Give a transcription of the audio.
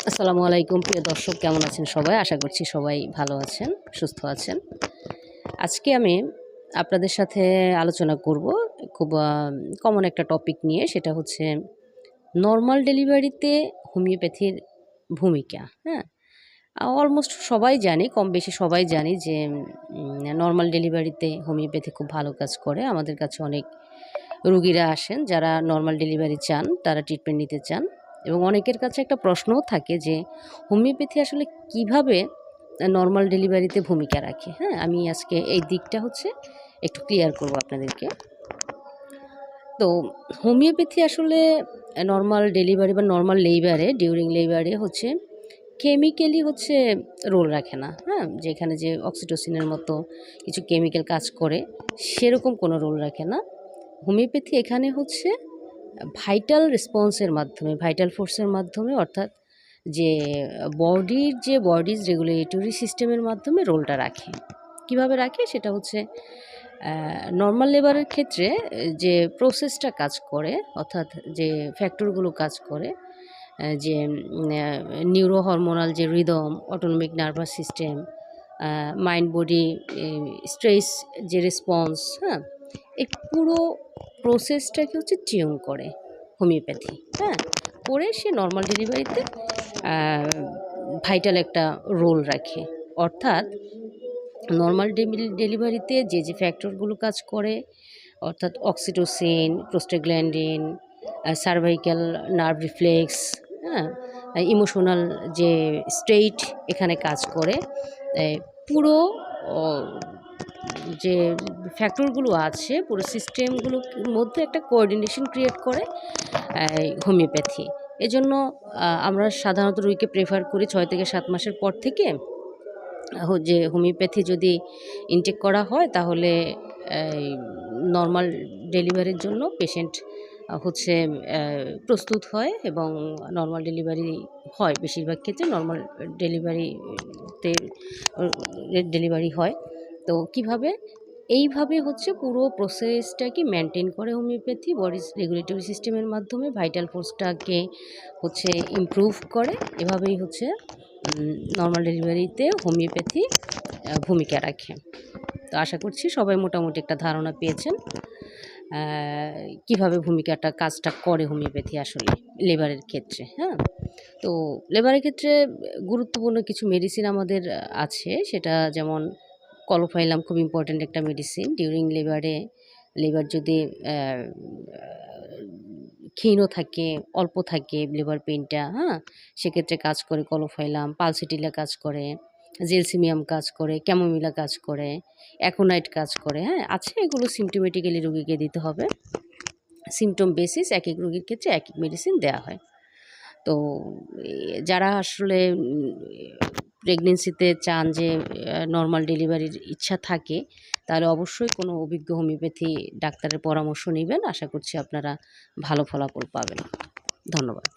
আসসালামু আলাইকুম প্রিয় দর্শক, কেমন আছেন সবাই? আশা করছি সবাই ভালো আছেন, সুস্থ আছেন। আজকে আমি আপনাদের সাথে আলোচনা করব খুব কমন একটা টপিক নিয়ে। সেটা হচ্ছে নরমাল ডেলিভারিতে হোমিওপ্যাথির ভূমিকা। হ্যাঁ? অলমোস্ট সবাই জানি, কম বেশি সবাই জানি যে নরমাল ডেলিভারিতে হোমিওপ্যাথি খুব ভালো কাজ করে। আমাদের কাছে অনেক রোগীরা আসেন যারা নরমাল ডেলিভারি চান, তারা ট্রিটমেন্ট নিতে চান। এবং অনেকের কাছে একটা প্রশ্নও থাকে যে হোমিওপ্যাথি আসলে কিভাবে নরমাল ডেলিভারিতে ভূমিকা রাখে। হ্যাঁ, আমি আজকে এই দিকটা হচ্ছে একটু ক্লিয়ার করব আপনাদেরকে। তো হোমিওপ্যাথি আসলে নরমাল ডেলিভারি বা নরমাল লেবারে, ডিউরিং লেবারে হচ্ছে কেমিক্যালি হচ্ছে রোল রাখে না। হ্যাঁ, যেখানে যে অক্সিটোসিনের মতো কিছু কেমিক্যাল কাজ করে সেরকম কোনো রোল রাখে না। হোমিওপ্যাথি এখানে হচ্ছে ভাইটাল রেসপন্সের মাধ্যমে, ভাইটাল ফোর্সের মাধ্যমে, অর্থাৎ যে বডির যে বডিজ রেগুলেটরি সিস্টেমের মাধ্যমে রোলটা রাখে। কিভাবে রাখে সেটা হচ্ছে নর্মাল লেবারের ক্ষেত্রে যে প্রসেসটা কাজ করে, অর্থাৎ যে ফ্যাক্টরগুলো কাজ করে, যে নিউরো হরমোনাল যে rhythm, autonomic nervous system, mind body stress যে রেসপন্স, হ্যাঁ, এই পুরো প্রসেসটাকে হচ্ছে টিউন করে হোমিওপ্যাথি। হ্যাঁ, করে সে নর্মাল ডেলিভারিতে ভাইটাল একটা রোল রাখে। অর্থাৎ নর্মাল ডেলিভারিতে যে যে ফ্যাক্টরগুলো কাজ করে, অর্থাৎ oxytocin, prostaglandin, cervical nerve reflex, হ্যাঁ, ইমোশনাল যে স্টেট এখানে কাজ করে, পুরো যে ফ্যাক্টরগুলো আছে পুরো সিস্টেমগুলোর মধ্যে একটা কোঅর্ডিনেশন ক্রিয়েট করে হোমিওপ্যাথি। এজন্য আমরা সাধারণত রোগীকে প্রেফার করি 6 থেকে 7 মাসের পর থেকে যে হোমিওপ্যাথি যদি ইনটেক করা হয় তাহলে নর্মাল ডেলিভারির জন্য পেশেন্ট হচ্ছে প্রস্তুত হয় এবং নর্মাল ডেলিভারি হয়। বেশিরভাগ ক্ষেত্রে নর্মাল ডেলিভারিতে ডেলিভারি হয়। তো কিভাবে? এইভাবে হচ্ছে পুরো প্রসেসটাকে মেনটেন করে হোমিওপ্যাথি বডির রেগুলেটরি সিস্টেমের মাধ্যমে ভাইটাল ফোর্সটাকে হচ্ছে ইমপ্রুভ করে। এভাবেই হচ্ছে নর্মাল ডেলিভারিতে হোমিওপ্যাথি ভূমিকা রাখে। তো আশা করছি সবাই মোটামুটি একটা ধারণা পেয়েছেন কিভাবে ভূমিকাটা কাজটা করে হোমিওপ্যাথি আসলে লেবারের ক্ষেত্রে। হ্যাঁ, তো লেবারের ক্ষেত্রে গুরুত্বপূর্ণ কিছু মেডিসিন আমাদের আছে, সেটা যেমন কলোফাইলাম খুব ইম্পর্ট্যান্ট একটা মেডিসিন ডিউরিং লেবারে। লিভার যদি ক্ষীণ থাকে, অল্প থাকে লিভার পেইনটা, হ্যাঁ, সেক্ষেত্রে কাজ করে কলোফাইলাম। পালসিটিলা কাজ করে, জেলসিমিয়াম কাজ করে, ক্যামোমিলা কাজ করে, অ্যাকোনাইট কাজ করে। হ্যাঁ, আছে, এগুলো সিমটোমেটিক্যালি রোগীকে দিতে হবে। সিমটম বেসিস এক এক রোগীর ক্ষেত্রে এক এক মেডিসিন দেওয়া হয়। তো যারা আসলে প্রেগনেন্সিতে চান যে নর্মাল ডেলিভারির ইচ্ছা থাকে, তাহলে অবশ্যই কোনো অভিজ্ঞ হোমিওপ্যাথি ডাক্তারের পরামর্শ নেবেন। আশা করছি আপনারা ভালো ফলাফল পাবেন। ধন্যবাদ।